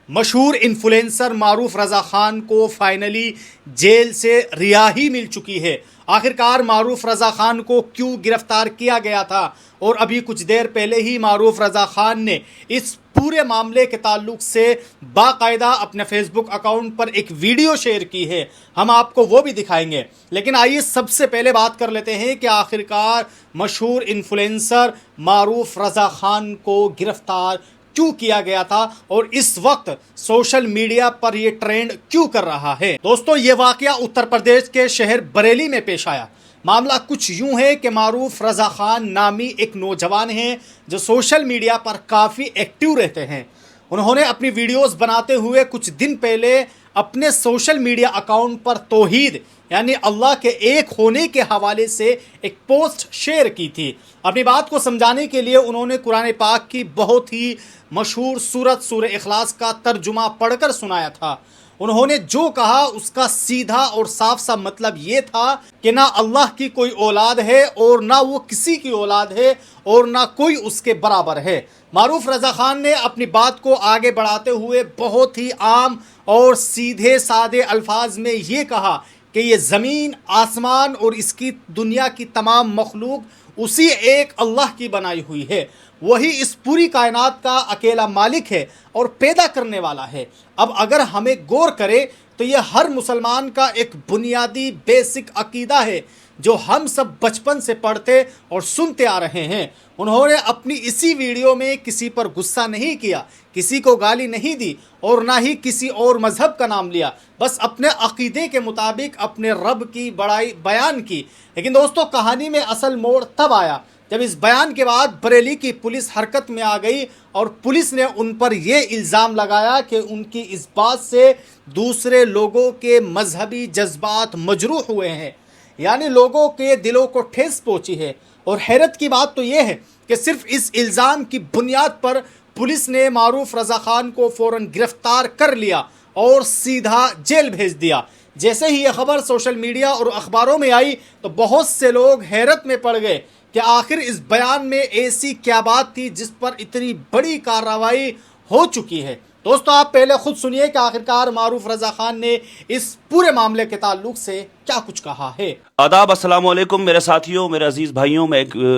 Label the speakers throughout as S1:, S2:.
S1: مشہور انفلوئنسر معروف رضا خان کو فائنلی جیل سے رہائی مل چکی ہے۔ آخرکار معروف رضا خان کو کیوں گرفتار کیا گیا تھا؟ اور ابھی کچھ دیر پہلے ہی معروف رضا خان نے اس پورے معاملے کے تعلق سے باقاعدہ اپنے فیس بک اکاؤنٹ پر ایک ویڈیو شیئر کی ہے، ہم آپ کو وہ بھی دکھائیں گے۔ لیکن آئیے سب سے پہلے بات کر لیتے ہیں کہ آخرکار مشہور انفلوئنسر معروف رضا خان کو گرفتار کیوں کیا گیا تھا اور اس وقت سوشل میڈیا پر یہ ٹرینڈ کیوں کر رہا ہے۔ دوستو، یہ واقعہ اتر پردیش کے شہر بریلی میں پیش آیا۔ معاملہ کچھ یوں ہے کہ معروف رضا خان نامی ایک نوجوان ہیں جو سوشل میڈیا پر کافی ایکٹیو رہتے ہیں۔ انہوں نے اپنی ویڈیوز بناتے ہوئے کچھ دن پہلے اپنے سوشل میڈیا اکاؤنٹ پر توحید یعنی اللہ کے ایک ہونے کے حوالے سے ایک پوسٹ شیئر کی تھی۔ اپنی بات کو سمجھانے کے لیے انہوں نے قرآن پاک کی بہت ہی مشہور سورت سورہ اخلاص کا ترجمہ پڑھ کر سنایا تھا۔ انہوں نے جو کہا اس کا سیدھا اور صاف سا مطلب یہ تھا کہ نہ اللہ کی کوئی اولاد ہے اور نہ وہ کسی کی اولاد ہے اور نہ کوئی اس کے برابر ہے۔ معروف رضا خان نے اپنی بات کو آگے بڑھاتے ہوئے بہت ہی عام اور سیدھے سادے الفاظ میں یہ کہا کہ یہ زمین، آسمان اور اس کی دنیا کی تمام مخلوق اسی ایک اللہ کی بنائی ہوئی ہے۔ وہی اس پوری کائنات کا اکیلا مالک ہے اور پیدا کرنے والا ہے۔ اب اگر ہمیں غور کرے تو یہ ہر مسلمان کا ایک بنیادی بیسک عقیدہ ہے جو ہم سب بچپن سے پڑھتے اور سنتے آ رہے ہیں۔ انہوں نے اپنی اسی ویڈیو میں کسی پر غصہ نہیں کیا، کسی کو گالی نہیں دی اور نہ ہی کسی اور مذہب کا نام لیا، بس اپنے عقیدے کے مطابق اپنے رب کی بڑائی بیان کی۔ لیکن دوستو، کہانی میں اصل موڑ تب آیا جب اس بیان کے بعد بریلی کی پولیس حرکت میں آ گئی اور پولیس نے ان پر یہ الزام لگایا کہ ان کی اس بات سے دوسرے لوگوں کے مذہبی جذبات مجروح ہوئے ہیں، یعنی لوگوں کے دلوں کو ٹھیس پہنچی ہے۔ اور حیرت کی بات تو یہ ہے کہ صرف اس الزام کی بنیاد پر پولیس نے معروف رضا خان کو فوراً گرفتار کر لیا اور سیدھا جیل بھیج دیا۔ جیسے ہی یہ خبر سوشل میڈیا اور اخباروں میں آئی تو بہت سے لوگ حیرت میں پڑ گئے کہ آخر اس بیان میں ایسی کیا بات تھی جس پر اتنی بڑی کارروائی ہو چکی ہے۔ دوستو، آپ پہلے خود سنیے کہ آخرکار معروف رضا خان نے اس پورے معاملے کے تعلق سے کیا کچھ کہا ہے۔
S2: آداب، السلام علیکم میرے ساتھیوں، میرے عزیز بھائیوں۔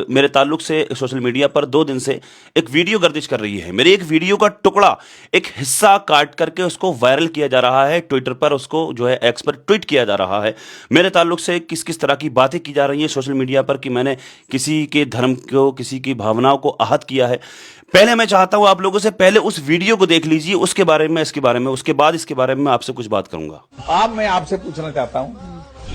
S2: میرے تعلق سے سوشل میڈیا پر 2 دن سے ایک ویڈیو گردش کر رہی ہے۔ میری ایک ویڈیو کا ٹکڑا، ایک حصہ کاٹ کر کے اس کو وائرل کیا جا رہا ہے، ٹویٹر پر اس کو جو ہے ایکس پر ٹویٹ کیا جا رہا ہے۔ میرے تعلق سے کس طرح کی باتیں کی جا رہی ہیں سوشل میڈیا پر کہ میں نے کسی کے دھرم کو، کسی کی بھاوناؤں کو آہت کیا ہے۔ پہلے میں چاہتا ہوں آپ لوگوں سے پہلے اس ویڈیو کو دیکھ لیجئے، اس کے بارے میں، اس کے بارے میں، اس کے بعد اس کے بارے میں آپ سے کچھ بات کروں گا۔
S3: میں آپ سے پوچھنا چاہتا ہوں،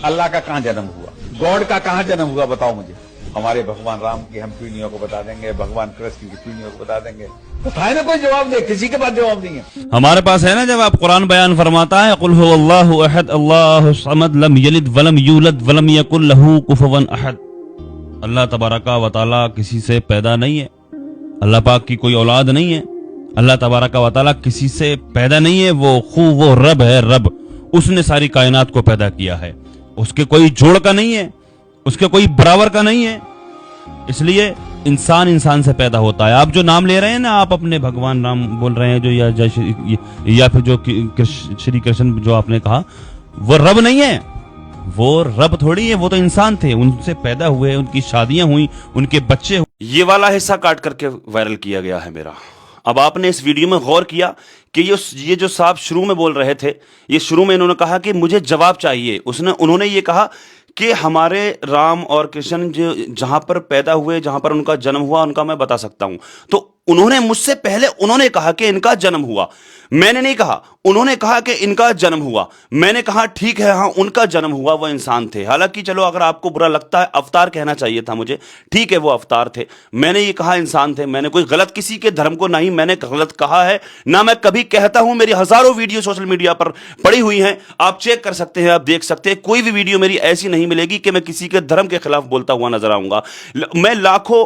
S3: اللہ کا کہاں جنم ہوا؟ گاڈ کا کہاں جنم ہوا؟ بتاؤ مجھے۔ ہمارے بھگوان رام کی ہم پیڑھیوں کو بتا دیں گے، بھگوان کرشن کی پیڑھیوں کو بتا دیں گے، بتائے نا کوئی جواب دے، کسی کے پاس جواب نہیں ہے۔
S4: ہمارے پاس ہے نا، جب آپ قرآن بیان فرماتا ہے قل هو اللہ احد اللہ الصمد لم یلد ولم یولد ولم یکن لہ کفوا احد۔ اللہ تبارک و تعالیٰ کسی سے پیدا نہیں ہے، اللہ پاک کی کوئی اولاد نہیں ہے، اللہ تبارک و تعالیٰ کسی سے پیدا نہیں ہے، وہ رب ہے، رب۔ اس نے ساری کائنات کو پیدا کیا ہے، اس کے کوئی جوڑ کا نہیں ہے، اس کے کوئی برابر کا نہیں ہے۔ اس لیے انسان سے پیدا ہوتا ہے۔ آپ جو نام لے رہے ہیں نا، آپ اپنے بھگوان رام بول رہے ہیں جو یا پھر جو شری کرشن جو آپ نے کہا، وہ رب نہیں ہے، وہ رب تھوڑی ہے، وہ تو انسان تھے، ان سے پیدا ہوئے، ان کی شادیاں ہوئیں، ان کے بچے ہوئے۔
S2: یہ والا حصہ کاٹ کر کے وائرل کیا گیا ہے میرا۔ اب آپ نے اس ویڈیو میں غور کیا کہ یہ جو صاحب شروع میں بول رہے تھے، یہ شروع میں انہوں نے کہا کہ مجھے جواب چاہیے۔ انہوں نے یہ کہا کہ ہمارے رام اور کرشن جہاں پر پیدا ہوئے، جہاں پر ان کا جنم ہوا، ان کا میں بتا سکتا ہوں۔ تو انہوں نے مجھ سے پہلے انہوں نے کہا کہ ان کا جنم ہوا، میں نے نہیں کہا۔ انہوں نے کہا کہ ان کا جنم ہوا، میں نے کہا ٹھیک ہے، ہاں ان کا جنم ہوا، وہ انسان تھے۔ حالانکہ چلو اگر آپ کو برا لگتا ہے، اوتار کہنا چاہیے تھا مجھے، ٹھیک ہے وہ اوتار تھے، میں نے یہ کہا انسان تھے۔ میں نے کوئی غلط کسی کے دھرم کو نہیں میں نے غلط کہا ہے، نہ میں کبھی کہتا ہوں۔ میری ہزاروں ویڈیو سوشل میڈیا پر پڑی ہوئی ہیں، آپ چیک کر سکتے ہیں، آپ دیکھ سکتے ہیں۔ کوئی بھی ویڈیو میری ایسی نہیں ملے گی کہ میں کسی کے دھرم کے خلاف بولتا ہوا نظر آؤں گا۔ میں لاکھوں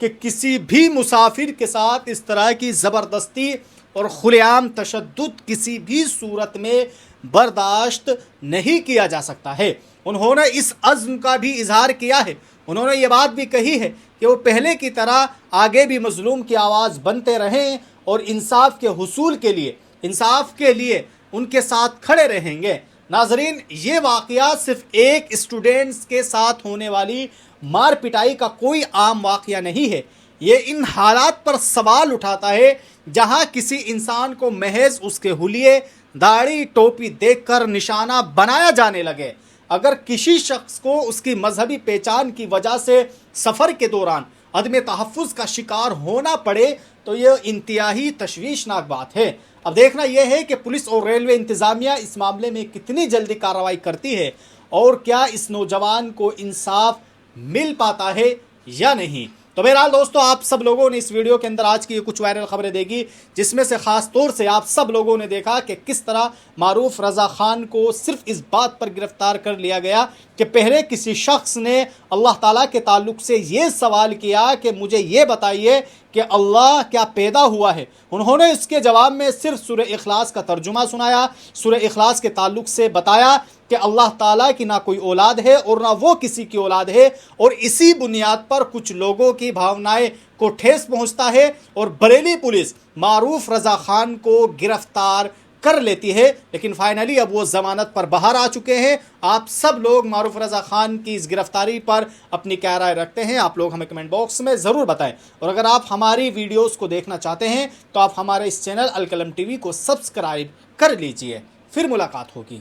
S1: کہ کسی بھی مسافر کے ساتھ اس طرح کی زبردستی اور کھلے عام تشدد کسی بھی صورت میں برداشت نہیں کیا جا سکتا ہے۔ انہوں نے اس عزم کا بھی اظہار کیا ہے، انہوں نے یہ بات بھی کہی ہے کہ وہ پہلے کی طرح آگے بھی مظلوم کی آواز بنتے رہیں اور انصاف کے حصول کے لیے، انصاف کے لیے ان کے ساتھ کھڑے رہیں گے۔ ناظرین، یہ واقعہ صرف ایک اسٹوڈنٹس کے ساتھ ہونے والی مار پٹائی کا کوئی عام واقعہ نہیں ہے، یہ ان حالات پر سوال اٹھاتا ہے جہاں کسی انسان کو محض اس کے حلیے، داڑھی، ٹوپی دیکھ کر نشانہ بنایا جانے لگے۔ اگر کسی شخص کو اس کی مذہبی پہچان کی وجہ سے سفر کے دوران عدم تحفظ کا شکار ہونا پڑے تو یہ انتہائی تشویشناک بات ہے۔ اب دیکھنا یہ ہے کہ پولیس اور ریلوے انتظامیہ اس معاملے میں کتنی جلدی کارروائی کرتی ہے اور کیا اس نوجوان کو انصاف مل پاتا ہے یا نہیں۔ تو بہرحال دوستو، آپ سب لوگوں نے اس ویڈیو کے اندر آج کی یہ کچھ وائرل خبریں دیکھی، جس میں سے خاص طور سے آپ سب لوگوں نے دیکھا کہ کس طرح معروف رضا خان کو صرف اس بات پر گرفتار کر لیا گیا کہ پہلے کسی شخص نے اللہ تعالیٰ کے تعلق سے یہ سوال کیا کہ مجھے یہ بتائیے کہ اللہ کیا پیدا ہوا ہے۔ انہوں نے اس کے جواب میں صرف سورہ اخلاص کا ترجمہ سنایا، سورہ اخلاص کے تعلق سے بتایا کہ اللہ تعالیٰ کی نہ کوئی اولاد ہے اور نہ وہ کسی کی اولاد ہے، اور اسی بنیاد پر کچھ لوگوں کی بھاونائیں کو ٹھیس پہنچتا ہے اور بریلی پولیس معروف رضا خان کو گرفتار کر لیتی ہے۔ لیکن فائنلی اب وہ ضمانت پر باہر آ چکے ہیں۔ آپ سب لوگ معروف رضا خان کی اس گرفتاری پر اپنی کیا رائے رکھتے ہیں؟ آپ لوگ ہمیں کمنٹ باکس میں ضرور بتائیں، اور اگر آپ ہماری ویڈیوز کو دیکھنا چاہتے ہیں تو آپ ہمارے اس چینل القلم ٹی وی کو سبسکرائب کر لیجئے۔ پھر ملاقات ہوگی۔